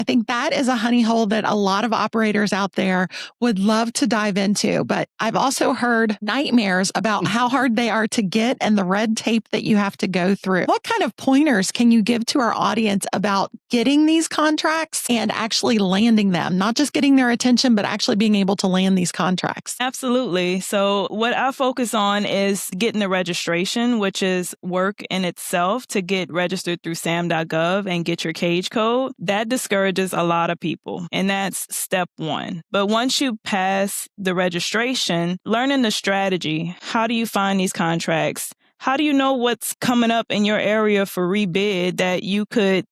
I think that is a honey hole that a lot of operators out there would love to dive into. But I've also heard nightmares about how hard they are to get and the red tape that you have to go through. What kind of pointers can you give to our audience about getting these contracts and actually landing them? Not just getting their attention, but actually being able to land these contracts. Absolutely. So what I focus on is getting the registration, which is work in itself to get registered through SAM.gov and get your cage code. That discourages a lot of people, and that's step one. But once you pass the registration, learning the strategy, how do you find these contracts? How do you know what's coming up in your area for rebid that you could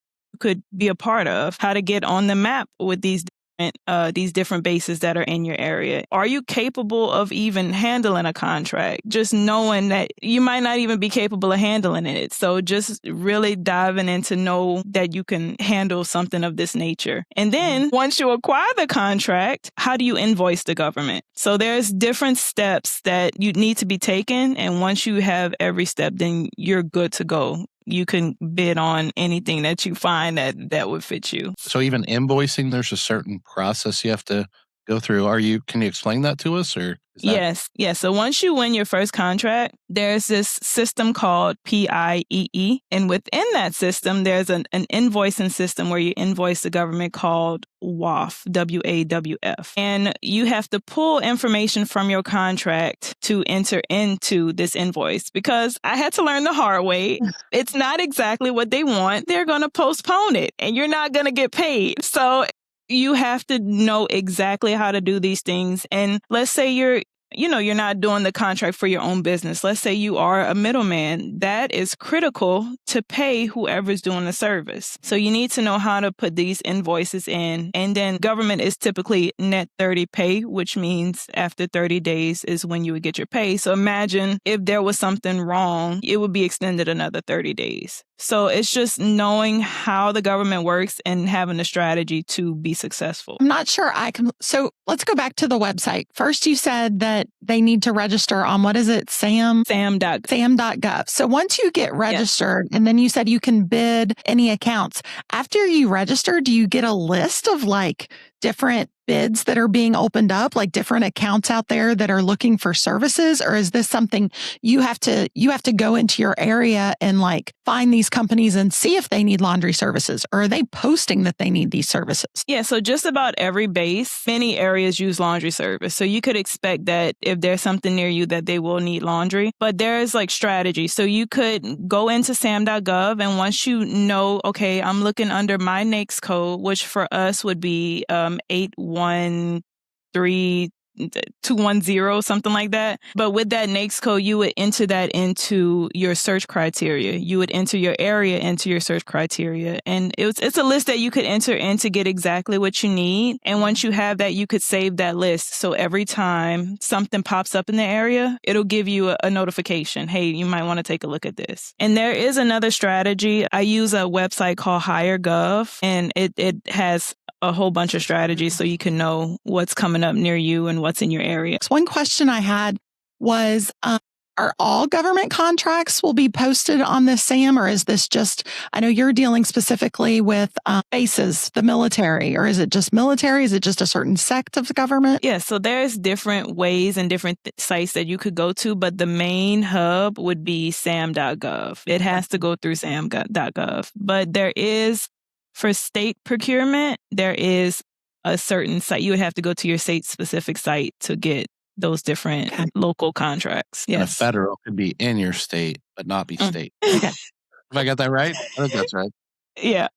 be a part of? How to get on the map with these different bases that are in your area. Are you capable of even handling a contract? Just knowing that you might not even be capable of handling it. So just really diving in to know that you can handle something of this nature. And then once you acquire the contract, how do you invoice the government? So there's different steps that you need to be taken. And once you have every step, then you're good to go. You can bid on anything that you find that would fit you. So even invoicing, there's a certain process you have to go through. Can you explain that to us? Or Yes. So once you win your first contract, there's this system called PIEE. And within that system, there's an invoicing system where you invoice the government called WAF, WAWF. And you have to pull information from your contract to enter into this invoice, because I had to learn the hard way. It's not exactly what they want. They're going to postpone it and you're not going to get paid. So you have to know exactly how to do these things. And let's say you're not doing the contract for your own business. Let's say you are a middleman. That is critical to pay whoever's doing the service. So you need to know how to put these invoices in. And then government is typically net 30 pay, which means after 30 days is when you would get your pay. So imagine if there was something wrong, it would be extended another 30 days. So it's just knowing how the government works and having a strategy to be successful. I'm not sure I can. So let's go back to the website. First, you said that they need to register on, what is it? SAM.gov. So once you get registered, and then you said you can bid any accounts. After you register, do you get a list of like different bids that are being opened up, like different accounts out there that are looking for services? Or is this something you have to go into your area and like find these companies and see if they need laundry services? Or are they posting that they need these services? Yeah, so just about every base, many areas use laundry service. So you could expect that if there's something near you that they will need laundry, but there is like strategy. So you could go into SAM.gov, and once you know, okay, I'm looking under my NAICS code, which for us would be 813 210, something like that. But with that NAICS code, you would enter that into your search criteria. You would enter your area into your search criteria. And it's a list that you could enter in to get exactly what you need. And once you have that, you could save that list. So every time something pops up in the area, it'll give you a notification. Hey, you might want to take a look at this. And there is another strategy. I use a website called Hire.gov, and it has a whole bunch of strategies so you can know what's coming up near you and what's in your area. So one question I had was, are all government contracts will be posted on this SAM, or is this just, I know you're dealing specifically with bases, the military, or is it just military? Is it just a certain sect of the government? Yeah, so there's different ways and different sites that you could go to, but the main hub would be SAM.gov. It has to go through SAM.gov. But there is, for state procurement, there is a certain site. You would have to go to your state-specific site to get those different local contracts. Yes. And a federal could be in your state, but not be state. Okay. If I got that right? I think that's right. Yeah.